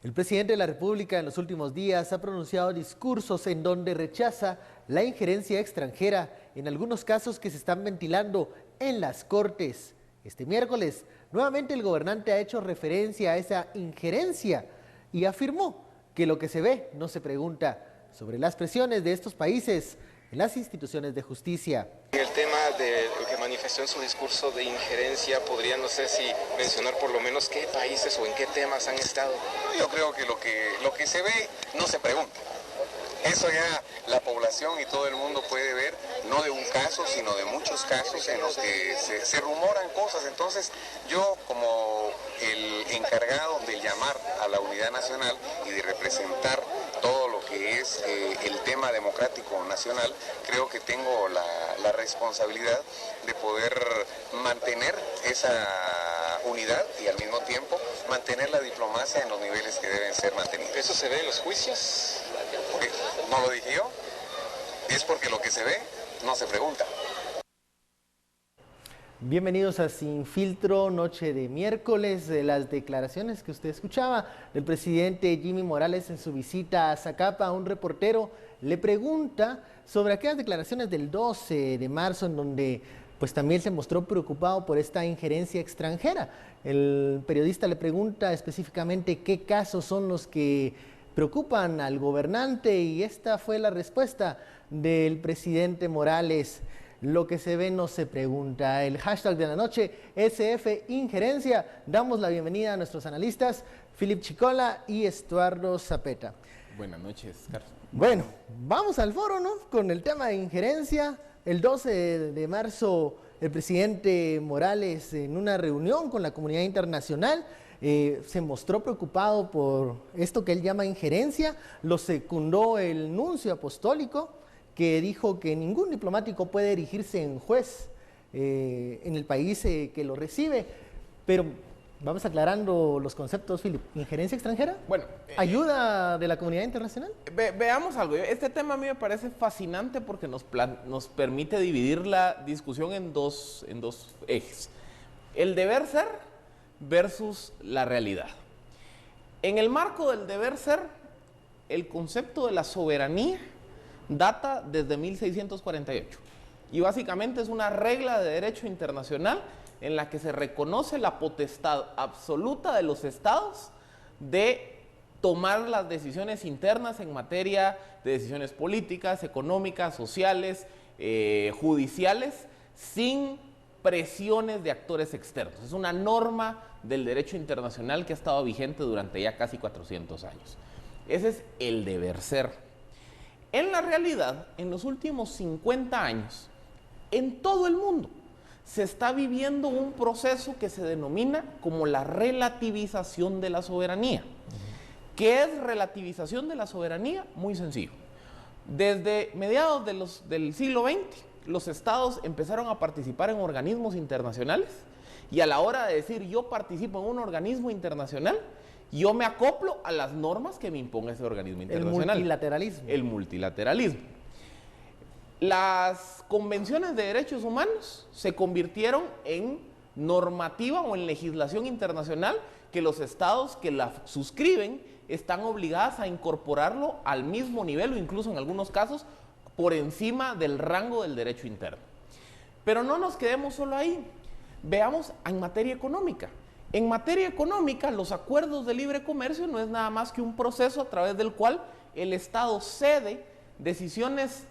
El presidente de la República en los últimos días ha pronunciado discursos en donde rechaza la injerencia extranjera en algunos casos que se están ventilando en las Cortes. Este miércoles, nuevamente el gobernante ha hecho referencia a esa injerencia y afirmó que lo que se ve no se pregunta sobre las presiones de estos países en las instituciones de justicia. El tema de lo que manifestó en su discurso de injerencia, podría, no sé si mencionar por lo menos qué países o en qué temas han estado. Yo creo que lo que se ve no se pregunta. Eso ya la población y todo el mundo puede ver, no de un caso, sino de muchos casos en los que se rumoran cosas. Entonces, yo como el encargado de llamar a la unidad nacional y de representar todo lo que es el tema democrático nacional, creo que tengo la responsabilidad de poder mantener esa unidad y al mismo tiempo mantener la diplomacia en los niveles que deben ser mantenidos. ¿Eso se ve en los juicios? No lo dije yo, es porque lo que se ve no se pregunta. Bienvenidos a Sin Filtro, noche de miércoles. Las declaraciones que usted escuchaba del presidente Jimmy Morales en su visita a Zacapa. Un reportero le pregunta sobre aquellas declaraciones del 12 de marzo en donde pues también se mostró preocupado por esta injerencia extranjera. El periodista le pregunta específicamente qué casos son los que preocupan al gobernante y esta fue la respuesta del presidente Morales. Lo que se ve no se pregunta. El hashtag de la noche, SF Injerencia. Damos la bienvenida a nuestros analistas, Philip Chicola y Estuardo Zapeta. Buenas noches, Carlos. Bueno, vamos al foro, ¿no? Con el tema de injerencia. El 12 de marzo, el presidente Morales, en una reunión con la comunidad internacional, se mostró preocupado por esto que él llama injerencia. Lo secundó el nuncio apostólico, que dijo que ningún diplomático puede erigirse en juez en el país que lo recibe. Pero vamos aclarando los conceptos, Philip. ¿Injerencia extranjera? Bueno, ¿ayuda de la comunidad internacional? Veamos algo. Este tema a mí me parece fascinante porque nos permite dividir la discusión en dos ejes. El deber ser versus la realidad. En el marco del deber ser, el concepto de la soberanía data desde 1648 y básicamente es una regla de derecho internacional en la que se reconoce la potestad absoluta de los estados de tomar las decisiones internas en materia de decisiones políticas, económicas, sociales, judiciales, sin presiones de actores externos. Es una norma del derecho internacional que ha estado vigente durante ya casi 400 años. Ese es el deber ser. En la realidad, en los últimos 50 años, en todo el mundo, se está viviendo un proceso que se denomina como la relativización de la soberanía. ¿Qué es relativización de la soberanía? Muy sencillo. Desde mediados del siglo XX, los estados empezaron a participar en organismos internacionales y a la hora de decir yo participo en un organismo internacional, yo me acoplo a las normas que me imponga ese organismo internacional. El multilateralismo. El multilateralismo. Las convenciones de derechos humanos se convirtieron en normativa o en legislación internacional que los estados que la suscriben están obligadas a incorporarlo al mismo nivel o incluso en algunos casos por encima del rango del derecho interno. Pero no nos quedemos solo ahí. Veamos en materia económica. En materia económica, los acuerdos de libre comercio no es nada más que un proceso a través del cual el Estado cede decisiones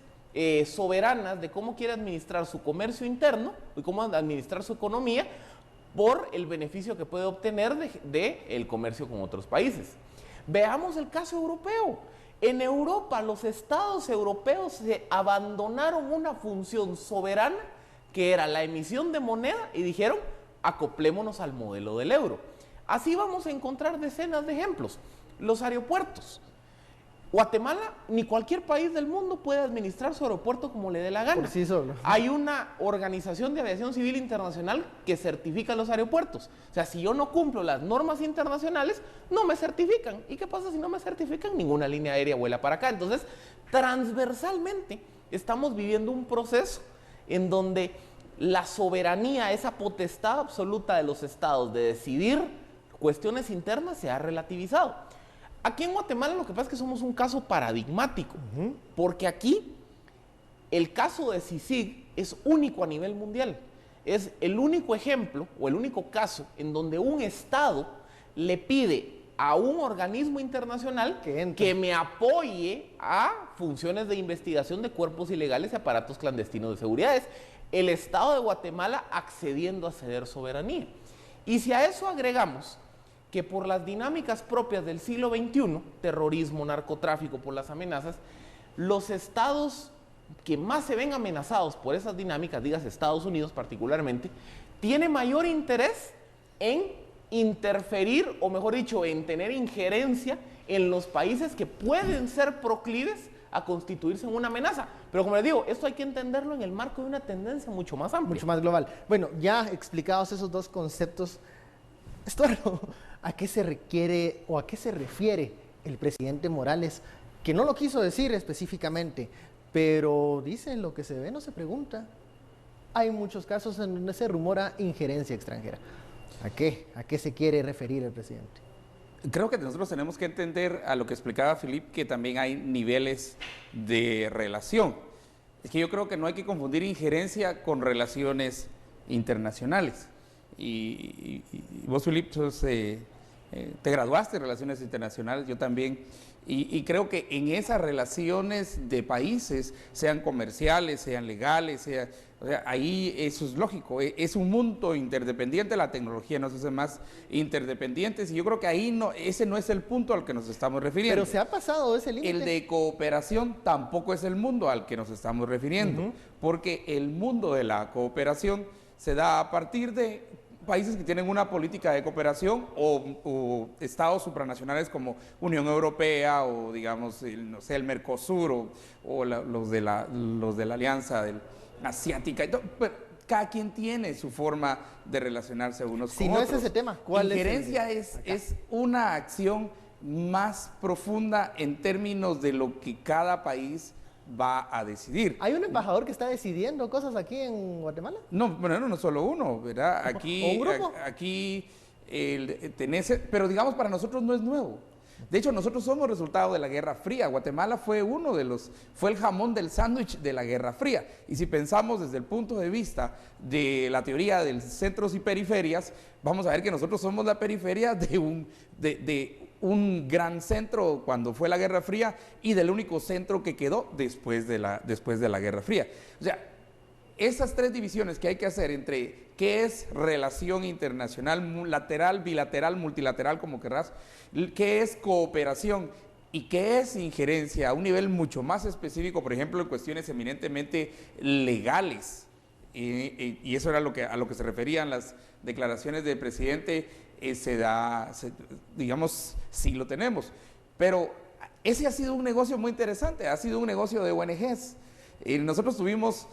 soberanas de cómo quiere administrar su comercio interno y cómo administrar su economía por el beneficio que puede obtener del comercio con otros países. Veamos el caso europeo. En Europa, los estados europeos se abandonaron una función soberana que era la emisión de moneda y dijeron, acoplémonos al modelo del euro. Así vamos a encontrar decenas de ejemplos. Los aeropuertos. Guatemala, ni cualquier país del mundo puede administrar su aeropuerto como le dé la gana. Por sí solo. Hay una organización de aviación civil internacional que certifica los aeropuertos. O sea, si yo no cumplo las normas internacionales, no me certifican. ¿Y qué pasa si no me certifican? Ninguna línea aérea vuela para acá. Entonces, transversalmente, estamos viviendo un proceso en donde la soberanía, esa potestad absoluta de los estados de decidir cuestiones internas se ha relativizado. aquí en Guatemala lo que pasa es que somos un caso paradigmático, porque aquí el caso de CICIG es único a nivel mundial. Es el único ejemplo o el único caso en donde un Estado le pide a un organismo internacional que me apoye a funciones de investigación de cuerpos ilegales y aparatos clandestinos de seguridad. Es el Estado de Guatemala accediendo a ceder soberanía. Y si a eso agregamos que por las dinámicas propias del siglo XXI, terrorismo, narcotráfico, por las amenazas, los estados que más se ven amenazados por esas dinámicas, digas Estados Unidos particularmente, tiene mayor interés en interferir, o mejor dicho, en tener injerencia en los países que pueden ser proclives a constituirse en una amenaza. Pero como les digo, esto hay que entenderlo en el marco de una tendencia mucho más amplia. Mucho más global. Bueno, ya explicados esos dos conceptos, Estuardo, ¿a qué se requiere o a qué se refiere el presidente Morales? Que no lo quiso decir específicamente, pero dice lo que se ve no se pregunta. Hay muchos casos en donde se rumora injerencia extranjera. ¿A qué? ¿A qué se quiere referir el presidente? Creo que nosotros tenemos que entender a lo que explicaba Philippe, que también hay niveles de relación. Es que yo creo que no hay que confundir injerencia con relaciones internacionales. Y vos, Philippe, te graduaste en Relaciones Internacionales, yo también. Y creo que en esas relaciones de países, sean comerciales, sean legales, o sea, ahí eso es lógico, es un mundo interdependiente, la tecnología nos hace más interdependientes y yo creo que ahí no, ese no es el punto al que nos estamos refiriendo. Pero se ha pasado ese límite. El de cooperación tampoco es el mundo al que nos estamos refiriendo, porque el mundo de la cooperación se da a partir de países que tienen una política de cooperación o estados supranacionales como Unión Europea o digamos, no sé, el Mercosur o los de la Alianza Asiática. Pero cada quien tiene su forma de relacionarse unos con otros. Si no es ese tema, ¿cuál es? Injerencia es una acción más profunda en términos de lo que cada país va a decidir. ¿Hay un embajador que está decidiendo cosas aquí en Guatemala? No, bueno, no solo uno, ¿verdad? Aquí, pero digamos para nosotros no es nuevo. De hecho, nosotros somos resultado de la Guerra Fría. Guatemala fue fue el jamón del sándwich de la Guerra Fría. Y si pensamos desde el punto de vista de la teoría de centros y periferias, vamos a ver que nosotros somos la periferia de un gran centro cuando fue la Guerra Fría y del único centro que quedó después de la Guerra Fría. O sea, esas tres divisiones que hay que hacer entre qué es relación internacional, lateral, bilateral, multilateral, como querrás, qué es cooperación y qué es injerencia a un nivel mucho más específico, por ejemplo, en cuestiones eminentemente legales. Y eso era a lo que se referían las declaraciones del presidente. Digamos, sí lo tenemos, pero ese ha sido un negocio muy interesante, ha sido un negocio de ONGs. Nosotros tuvimos,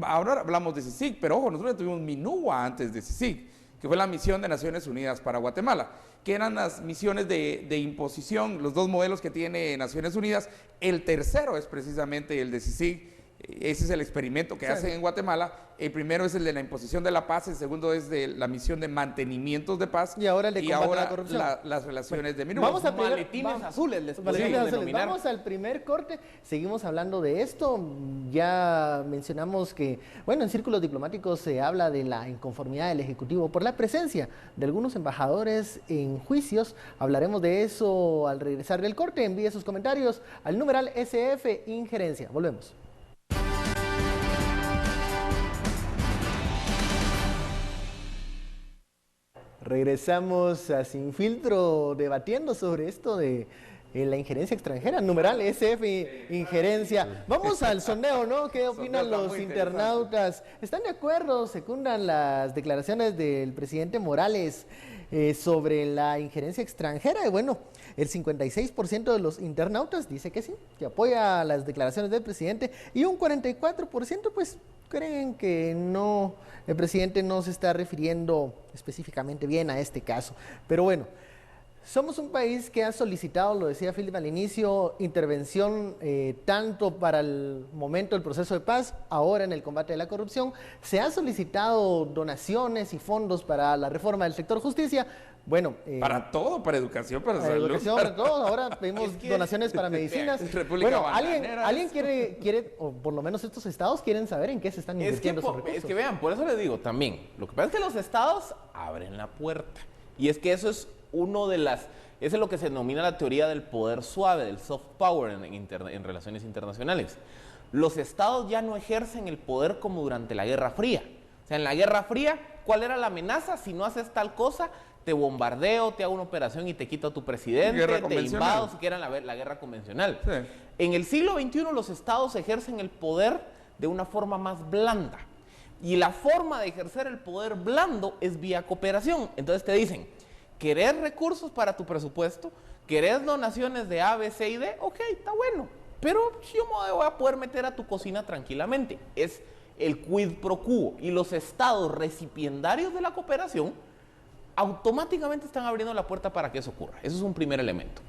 ahora hablamos de CICIG, pero ojo, nosotros tuvimos MINUA antes de CICIG, que fue la misión de Naciones Unidas para Guatemala, que eran las misiones de imposición, los dos modelos que tiene Naciones Unidas. El tercero es precisamente el de CICIG. Ese es el experimento que hacen en Guatemala. El primero es el de la imposición de la paz, el segundo es de la misión de mantenimientos de paz. Y ahora el de combate a la corrupción. Las relaciones de MINUA. Vamos a maletines azules. Vamos al primer corte, seguimos hablando de esto. Ya mencionamos que, bueno, en círculos diplomáticos se habla de la inconformidad del Ejecutivo por la presencia de algunos embajadores en juicios. Hablaremos de eso al regresar del corte. Envíe sus comentarios al numeral SF Injerencia. Volvemos. Regresamos a Sin Filtro debatiendo sobre esto de la injerencia extranjera, numeral SF Injerencia. Vamos al sondeo, ¿no? ¿Qué opinan los internautas? ¿Están de acuerdo? ¿Secundan las declaraciones del presidente Morales sobre la injerencia extranjera? Y bueno, el 56% de los internautas dice que sí, que apoya las declaraciones del presidente, y un 44% pues creen que no, el presidente no se está refiriendo específicamente bien a este caso. Pero bueno, somos un país que ha solicitado, lo decía Philippe al inicio, intervención tanto para el momento del proceso de paz, ahora en el combate de la corrupción. Se ha solicitado donaciones y fondos para la reforma del sector justicia, Bueno, para todo, para educación, para para salud. educación, para todo. Ahora pedimos Es que- donaciones para medicinas. República Bueno, Bananera. alguien quiere, o por lo menos estos estados quieren saber en qué se están invirtiendo esos recursos. Es que vean, por eso les digo también, lo que pasa es que los estados abren la puerta. Y es que eso es eso es lo que se denomina la teoría del poder suave, del soft power en relaciones internacionales. Los estados ya no ejercen el poder como durante la Guerra Fría. O sea, en la Guerra Fría, ¿cuál era la amenaza? Si no haces tal cosa, te bombardeo, te hago una operación y te quito a tu presidente, Guerra te convencional. invado, si quieren la guerra convencional. Sí. En el siglo XXI los estados ejercen el poder de una forma más blanda. Y la forma de ejercer el poder blando es vía cooperación. Entonces te dicen, ¿querés recursos para tu presupuesto? ¿Querés donaciones de A, B, C y D? Ok, está bueno. Pero yo me voy a poder meter a tu cocina tranquilamente. Es el quid pro quo. Y los estados recipiendarios de la cooperación automáticamente están abriendo la puerta para que eso ocurra. Eso es un primer elemento.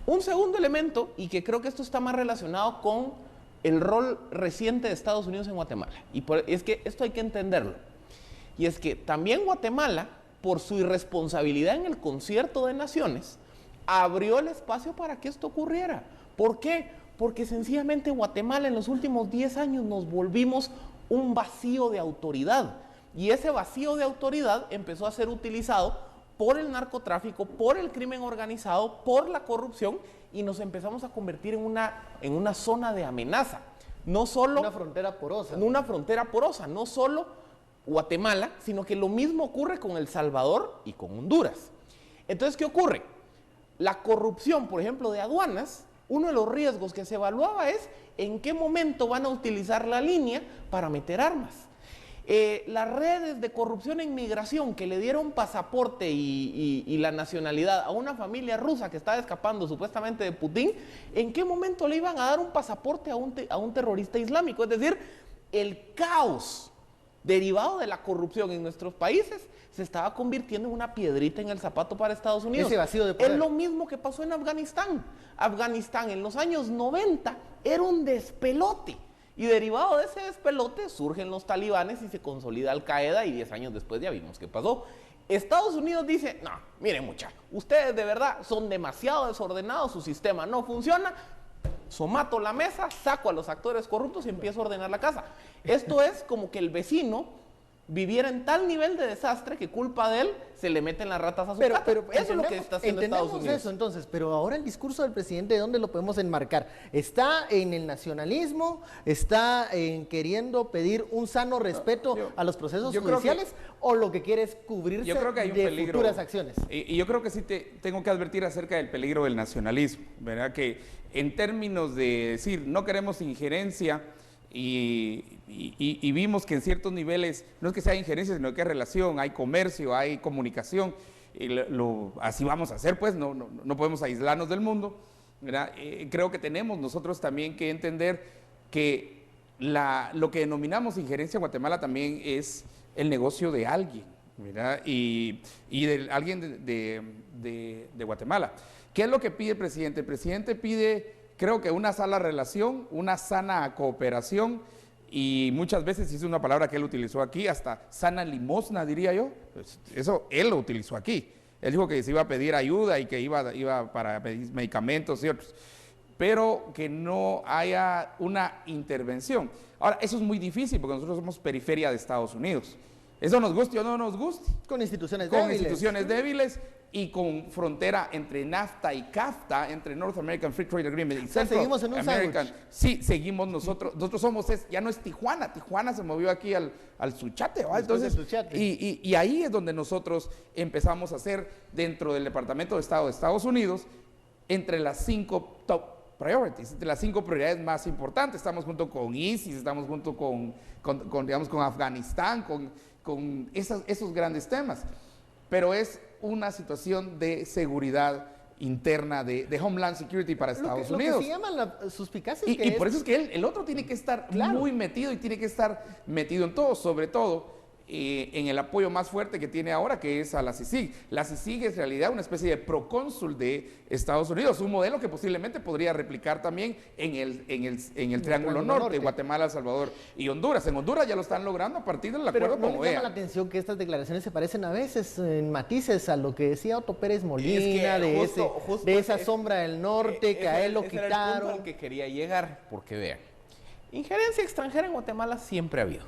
Un segundo elemento, y que creo que esto está más relacionado con el rol reciente de Estados Unidos en Guatemala. Es que esto hay que entenderlo. Y es que también Guatemala, por su irresponsabilidad en el concierto de naciones, abrió el espacio para que esto ocurriera. ¿Por qué? Porque sencillamente Guatemala en los últimos 10 años nos volvimos un vacío de autoridad. Y ese vacío de autoridad empezó a ser utilizado por el narcotráfico, por el crimen organizado, por la corrupción, y nos empezamos a convertir en una zona de amenaza. No solo Una frontera porosa. una frontera porosa, no solo Guatemala, sino que lo mismo ocurre con El Salvador y con Honduras. Entonces, ¿qué ocurre? La corrupción, por ejemplo, de aduanas, uno de los riesgos que se evaluaba es en qué momento van a utilizar la línea para meter armas. Las redes de corrupción en migración que le dieron pasaporte y la nacionalidad a una familia rusa que estaba escapando supuestamente de Putin, ¿en qué momento le iban a dar un pasaporte a un terrorista islámico? Es decir, el caos derivado de la corrupción en nuestros países se estaba convirtiendo en una piedrita en el zapato para Estados Unidos. Ese vacío de poder. Es lo mismo que pasó en Afganistán. Afganistán en los años 90 era un despelote. Y derivado de ese despelote surgen los talibanes y se consolida Al Qaeda, y 10 años después ya vimos qué pasó. Estados Unidos dice, no, miren muchachos, ustedes de verdad son demasiado desordenados, su sistema no funciona, somato la mesa, saco a los actores corruptos y empiezo a ordenar la casa. Esto es como que el vecino viviera en tal nivel de desastre que culpa de él se le meten las ratas a su casa. Eso es lo que está haciendo Estados Unidos. Eso, entonces, pero ahora el discurso del presidente, ¿dónde lo podemos enmarcar? ¿Está en el nacionalismo? ¿Está en queriendo pedir un sano respeto a los procesos judiciales? ¿O lo que quiere es cubrirse de futuras acciones? Y yo creo que sí tengo que advertir acerca del peligro del nacionalismo, ¿verdad? Que en términos de decir, no queremos injerencia, y vimos que en ciertos niveles, no es que sea injerencia, sino que hay relación, hay comercio, hay comunicación, y así vamos a hacer, pues, no podemos aislarnos del mundo, ¿verdad? Creo que tenemos nosotros también que entender que lo que denominamos injerencia en Guatemala también es el negocio de alguien, ¿verdad? Y de alguien de Guatemala. ¿Qué es lo que pide el presidente? El presidente pide, creo que una sana relación, una sana cooperación, y muchas veces hizo una palabra que él utilizó aquí, hasta sana limosna, diría yo. Eso él lo utilizó aquí. Él dijo que se iba a pedir ayuda y que iba para pedir medicamentos y otros, pero que no haya una intervención. Ahora, eso es muy difícil porque nosotros somos periferia de Estados Unidos. Eso nos guste o no nos guste. Con instituciones Con débiles. instituciones débiles y con frontera entre NAFTA y CAFTA, entre North American Free Trade Agreement y Central seguimos en un American. sándwich. Sí, seguimos nosotros. Nosotros somos, ya no es Tijuana. Tijuana se movió aquí al Suchate, ¿va? Después del Entonces, Suchate. y ahí es donde nosotros empezamos a hacer, dentro del Departamento de Estado de Estados Unidos, entre las 5 top priorities, entre las 5 prioridades más importantes. Estamos junto con ISIS, estamos junto con Afganistán, con esos grandes temas. Pero es una situación de seguridad interna, de Homeland Security para Estados Unidos. Lo que se llama la suspicacia es Y por eso es que el otro tiene que estar muy metido y tiene que estar metido en todo, sobre todo en el apoyo más fuerte que tiene ahora, que es a la CICIG. La CICIG es en realidad una especie de procónsul de Estados Unidos, un modelo que posiblemente podría replicar también en el Triángulo Norte, Guatemala, El Salvador y Honduras. En Honduras ya lo están logrando a partir del acuerdo con OEA. Pero ¿no llama la atención que estas declaraciones se parecen a veces en matices a lo que decía Otto Pérez Molina, de esa sombra del norte, que a él lo quitaron? Era el punto al que quería llegar, porque vean, injerencia extranjera en Guatemala siempre ha habido.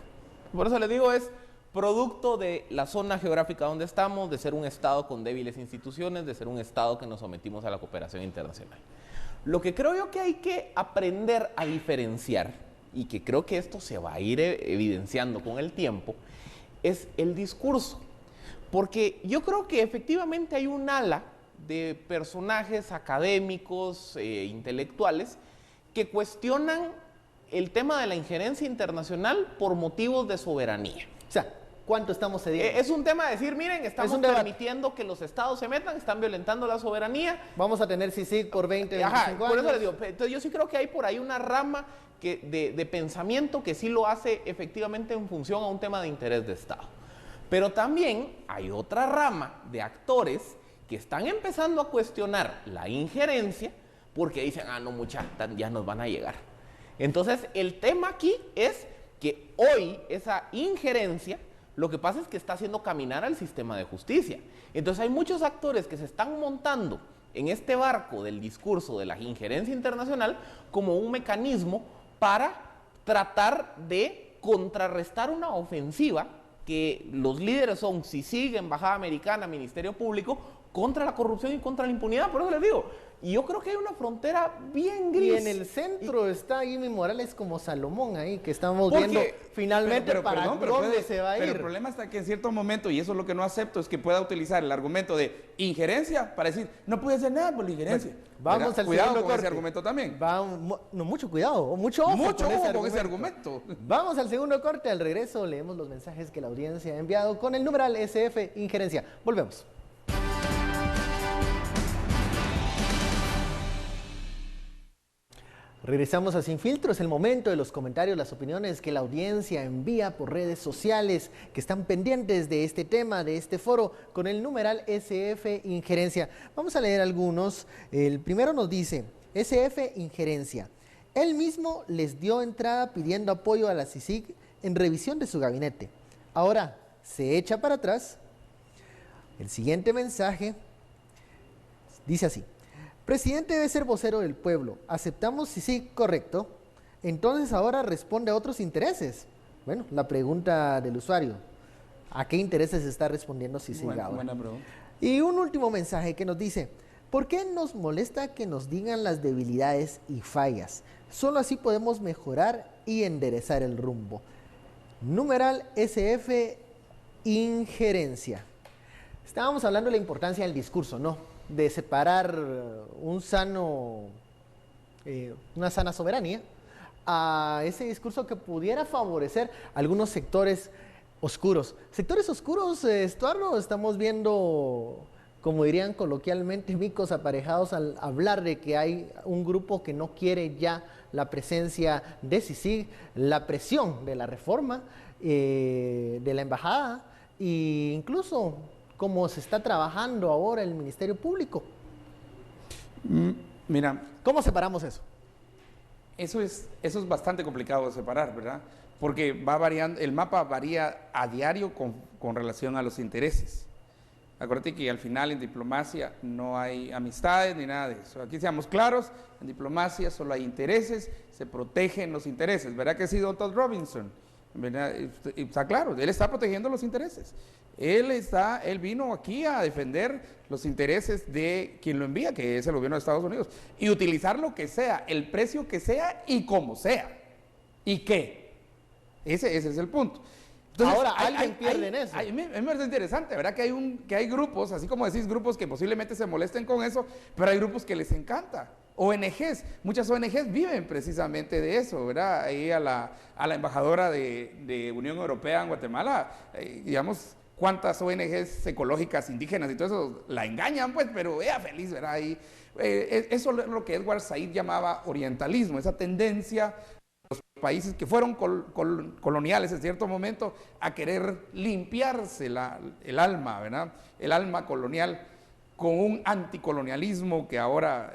Por eso les digo, es producto de la zona geográfica donde estamos, de ser un Estado con débiles instituciones, de ser un Estado que nos sometimos a la cooperación internacional. Lo que creo yo que hay que aprender a diferenciar, y que creo que esto se va a ir evidenciando con el tiempo, es el discurso. Porque yo creo que efectivamente hay un ala de personajes académicos, intelectuales, que cuestionan el tema de la injerencia internacional por motivos de soberanía. O sea, ¿cuánto estamos cediendo? Es un tema de decir, miren, estamos permitiendo que los estados se metan, están violentando la soberanía. Vamos a tener CICIG por 20, 25 años. Por eso les digo, entonces yo sí creo que hay por ahí una rama de pensamiento que sí lo hace efectivamente en función a un tema de interés de Estado. Pero también hay otra rama de actores que están empezando a cuestionar la injerencia porque dicen, no, ya nos van a llegar. Entonces, el tema aquí es que hoy esa injerencia, lo que pasa es que está haciendo caminar al sistema de justicia. Entonces, hay muchos actores que se están montando en este barco del discurso de la injerencia internacional como un mecanismo para tratar de contrarrestar una ofensiva que los líderes son CICIG, Embajada Americana, Ministerio Público, contra la corrupción y contra la impunidad. Por eso les digo, y yo creo que hay una frontera bien gris. Y en el centro está Jimmy Morales como Salomón ahí, que estamos viendo finalmente para dónde se va a ir. Pero el problema está que en cierto momento, y eso es lo que no acepto, es que pueda utilizar el argumento de injerencia para decir, no puede hacer nada por la injerencia. Bueno, vamos al cuidado segundo con corte. ese argumento también. No, mucho cuidado, mucho ojo con ese argumento. Vamos al segundo corte, al regreso leemos los mensajes que la audiencia ha enviado con el numeral SF Injerencia. Volvemos. Regresamos a Sin Filtro, es el momento de los comentarios, las opiniones que la audiencia envía por redes sociales, que están pendientes de este tema, de este foro, con el numeral SF Injerencia. Vamos a leer algunos. El primero nos dice, SF Injerencia. Él mismo les dio entrada pidiendo apoyo a la CICIG en revisión de su gabinete. Ahora, se echa para atrás. El siguiente mensaje dice así. Presidente debe ser vocero del pueblo. ¿Aceptamos CICIG? Correcto. Entonces ahora responde a otros intereses. Bueno, la pregunta del usuario. ¿A qué intereses está respondiendo CICIG ahora? Buena pregunta. Y un último mensaje que nos dice, ¿por qué nos molesta que nos digan las debilidades y fallas? Solo así podemos mejorar y enderezar el rumbo. Numeral SF Injerencia. Estábamos hablando de la importancia del discurso, ¿no? De separar una sana soberanía a ese discurso que pudiera favorecer algunos sectores oscuros. Sectores oscuros, Estuardo, estamos viendo, como dirían coloquialmente, micos aparejados al hablar de que hay un grupo que no quiere ya la presencia de CICIG, la presión de la reforma de la embajada e incluso como se está trabajando ahora el Ministerio Público. Mira, ¿cómo separamos eso? Eso es bastante complicado de separar, ¿verdad? Porque va variando, el mapa varía a diario con relación a los intereses. Acuérdate que al final en diplomacia no hay amistades ni nada de eso. Aquí seamos claros, en diplomacia solo hay intereses, se protegen los intereses. ¿Verdad que sí, Don Todd Robinson? ¿Verdad? Está claro, él está protegiendo los intereses. Él vino aquí a defender los intereses de quien lo envía, que es el gobierno de Estados Unidos, y utilizar lo que sea, el precio que sea y como sea. ¿Y qué? Ese es el punto. Entonces, ahora, alguien pierde en eso. A mí me parece interesante, ¿verdad? Que hay grupos, así como decís, grupos que posiblemente se molesten con eso, pero hay grupos que les encanta. ONGs, muchas ONGs viven precisamente de eso, ¿verdad? Ahí a la embajadora de Unión Europea en Guatemala, digamos, cuántas ONGs ecológicas, indígenas y todo eso la engañan, pues, pero ella feliz, ¿verdad? Y, eso es lo que Edward Said llamaba orientalismo, esa tendencia a los países que fueron coloniales en cierto momento a querer limpiarse el alma, ¿verdad? El alma colonial con un anticolonialismo que ahora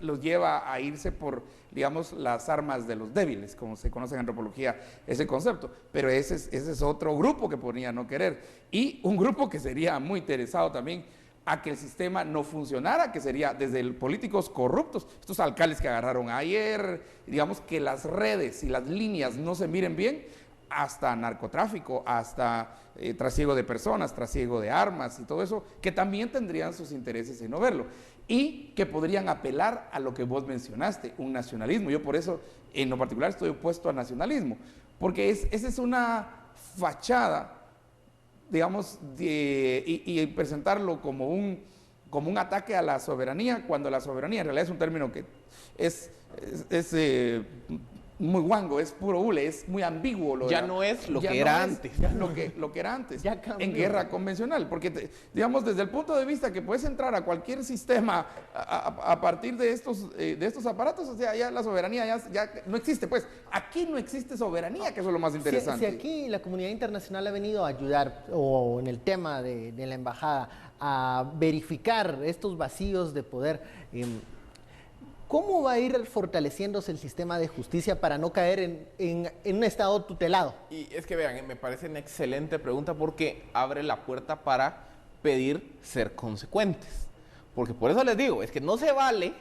los lleva a irse por, digamos, las armas de los débiles, como se conoce en antropología ese concepto. Pero ese es otro grupo que podría no querer. Y un grupo que sería muy interesado también a que el sistema no funcionara, que sería desde políticos corruptos, estos alcaldes que agarraron ayer, digamos que las redes y las líneas no se miren bien, hasta narcotráfico, hasta trasiego de personas, trasiego de armas y todo eso, que también tendrían sus intereses en no verlo y que podrían apelar a lo que vos mencionaste, un nacionalismo. Yo por eso, en lo particular, estoy opuesto al nacionalismo, porque esa es una fachada, digamos, y presentarlo como un ataque a la soberanía, cuando la soberanía en realidad es un término que es muy guango, es puro hule, es muy ambiguo. Ya no es lo que era antes. Lo que era antes, Ya cambió. en guerra convencional, porque digamos, desde el punto de vista que puedes entrar a cualquier sistema a partir de estos aparatos, o sea, ya la soberanía ya no existe, pues aquí no existe soberanía, que eso es lo más interesante. Si aquí la comunidad internacional ha venido a ayudar, o en el tema de la embajada, a verificar estos vacíos de poder, ¿cómo va a ir fortaleciéndose el sistema de justicia para no caer en un estado tutelado? Y es que vean, me parece una excelente pregunta porque abre la puerta para pedir ser consecuentes. Porque por eso les digo, es que no se vale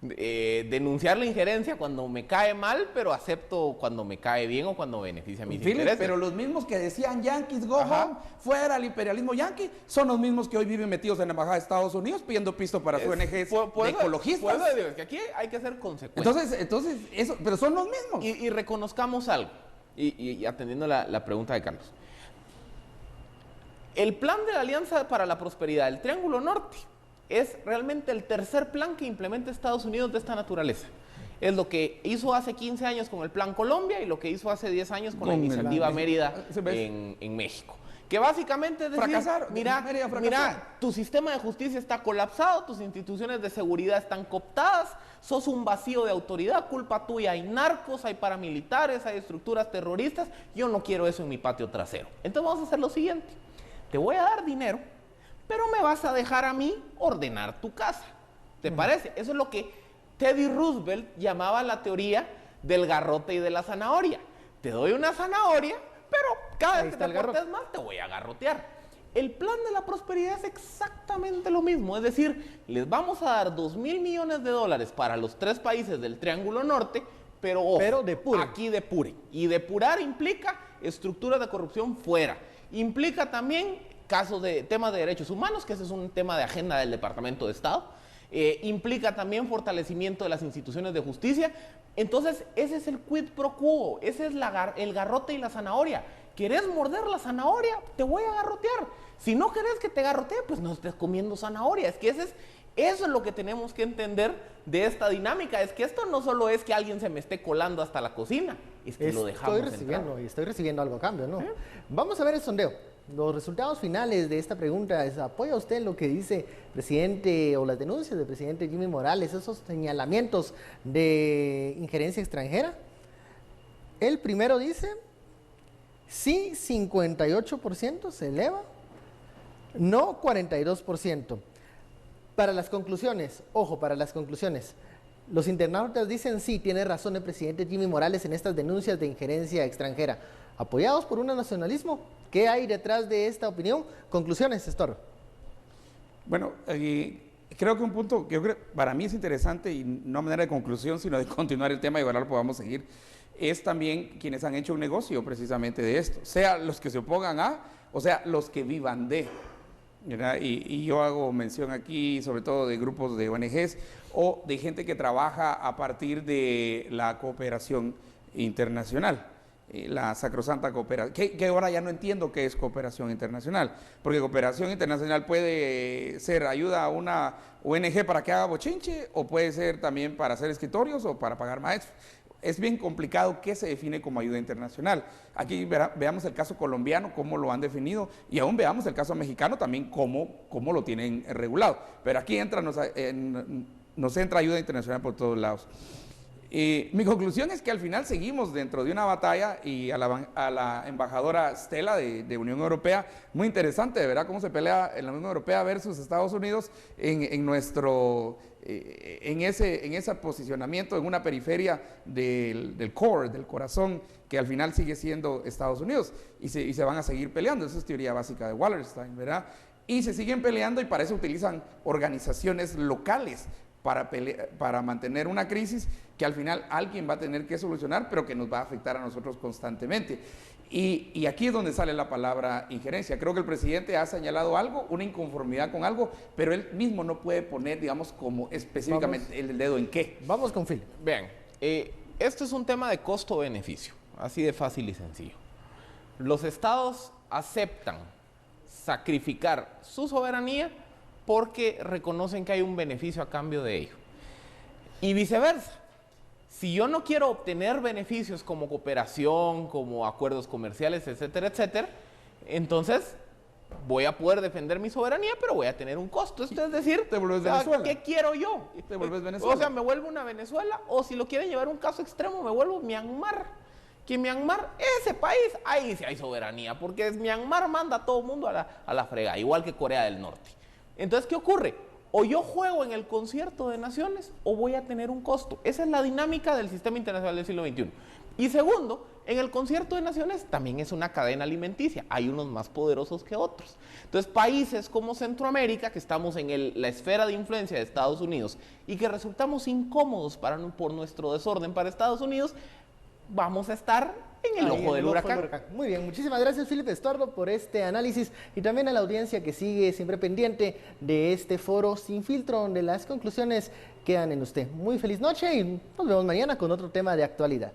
denunciar la injerencia cuando me cae mal, pero acepto cuando me cae bien o cuando beneficia a mis intereses. Pero los mismos que decían Yankees go Ajá. home, fuera el imperialismo yanqui, son los mismos que hoy viven metidos en la embajada de Estados Unidos pidiendo pisto para su ONGs de ecologistas. Por eso digo, es que aquí hay que ser consecuentes. Entonces eso, pero son los mismos. Y reconozcamos algo, y atendiendo la pregunta de Carlos. El plan de la Alianza para la Prosperidad, el Triángulo Norte, es realmente el tercer plan que implementa Estados Unidos de esta naturaleza. Es lo que hizo hace 15 años con el Plan Colombia y lo que hizo hace 10 años con la Iniciativa Mérida en México. Que básicamente es decir, mira, tu sistema de justicia está colapsado, tus instituciones de seguridad están cooptadas, sos un vacío de autoridad, culpa tuya, hay narcos, hay paramilitares, hay estructuras terroristas, yo no quiero eso en mi patio trasero. Entonces vamos a hacer lo siguiente, te voy a dar dinero, pero me vas a dejar a mí ordenar tu casa. ¿Te parece? Eso es lo que Teddy Roosevelt llamaba la teoría del garrote y de la zanahoria. Te doy una zanahoria, pero cada vez que te portes mal te voy a garrotear. El plan de la prosperidad es exactamente lo mismo. Es decir, les vamos a dar $2,000 millones para los 3 países del Triángulo Norte, pero ojo, aquí depuren. Y depurar implica estructuras de corrupción fuera. Implica también casos de temas de derechos humanos, que ese es un tema de agenda del Departamento de Estado, implica también fortalecimiento de las instituciones de justicia. Entonces, ese es el quid pro quo, ese es el garrote y la zanahoria. ¿Querés morder la zanahoria? Te voy a garrotear. Si no querés que te garrotee, pues no estés comiendo zanahoria. Es que eso es lo que tenemos que entender de esta dinámica. Es que esto no solo es que alguien se me esté colando hasta la cocina, es que lo dejamos entrar. Estoy recibiendo algo a cambio, ¿no? Vamos a ver el sondeo. Los resultados finales de esta pregunta es: ¿apoya usted lo que dice el presidente o las denuncias del presidente Jimmy Morales, esos señalamientos de injerencia extranjera? El primero dice sí, 58%, se eleva, no 42%. Para las conclusiones, ojo, para las conclusiones, los internautas dicen sí, tiene razón el presidente Jimmy Morales en estas denuncias de injerencia extranjera. Apoyados por un nacionalismo, ¿qué hay detrás de esta opinión? Conclusiones, Estor. Bueno, creo que un punto que para mí es interesante, y no a manera de conclusión, sino de continuar el tema y ojalá lo podamos seguir, es también quienes han hecho un negocio precisamente de esto, sea los que se opongan a, o sea, los que vivan de, ¿verdad? Y yo hago mención aquí sobre todo de grupos de ONGs o de gente que trabaja a partir de la cooperación internacional. La sacrosanta cooperación, que ahora ya no entiendo qué es cooperación internacional, porque cooperación internacional puede ser ayuda a una ONG para que haga bochinche, o puede ser también para hacer escritorios o para pagar maestros. Es bien complicado qué se define como ayuda internacional. Aquí veamos el caso colombiano, cómo lo han definido, y aún veamos el caso mexicano también, cómo lo tienen regulado. Pero aquí nos entra ayuda internacional por todos lados. Mi conclusión es que al final seguimos dentro de una batalla y a la embajadora Stella de Unión Europea, muy interesante, de verdad, cómo se pelea en la Unión Europea versus Estados Unidos en ese posicionamiento en una periferia del core, del corazón, que al final sigue siendo Estados Unidos y se van a seguir peleando. Esa es teoría básica de Wallerstein, ¿verdad? Y se siguen peleando y para eso utilizan organizaciones locales para mantener una crisis que al final alguien va a tener que solucionar, pero que nos va a afectar a nosotros constantemente. Y aquí es donde sale la palabra injerencia. Creo que el presidente ha señalado algo, una inconformidad con algo, pero él mismo no puede poner, digamos, como específicamente el dedo en qué. Vamos con Philip. Vean, esto es un tema de costo-beneficio, así de fácil y sencillo. Los estados aceptan sacrificar su soberanía porque reconocen que hay un beneficio a cambio de ello. Y viceversa. Si yo no quiero obtener beneficios como cooperación, como acuerdos comerciales, etcétera, etcétera, entonces voy a poder defender mi soberanía, pero voy a tener un costo. Esto es decir, te vuelves Venezuela. ¿qué quiero yo? Te vuelves Venezuela. O sea, me vuelvo una Venezuela, o si lo quieren llevar a un caso extremo, me vuelvo Myanmar. Que Myanmar, ese país, ahí sí hay soberanía, porque Myanmar manda a todo el mundo a la fregada, igual que Corea del Norte. Entonces, ¿qué ocurre? O yo juego en el concierto de naciones o voy a tener un costo. Esa es la dinámica del sistema internacional del siglo XXI. Y segundo, en el concierto de naciones también es una cadena alimenticia. Hay unos más poderosos que otros. Entonces, países como Centroamérica, que estamos en la esfera de influencia de Estados Unidos y que resultamos incómodos por nuestro desorden para Estados Unidos, vamos a estar en el ojo del huracán. Muy bien, muchísimas gracias, Philip Estuardo, por este análisis y también a la audiencia que sigue siempre pendiente de este foro Sin Filtro, donde las conclusiones quedan en usted. Muy feliz noche y nos vemos mañana con otro tema de actualidad.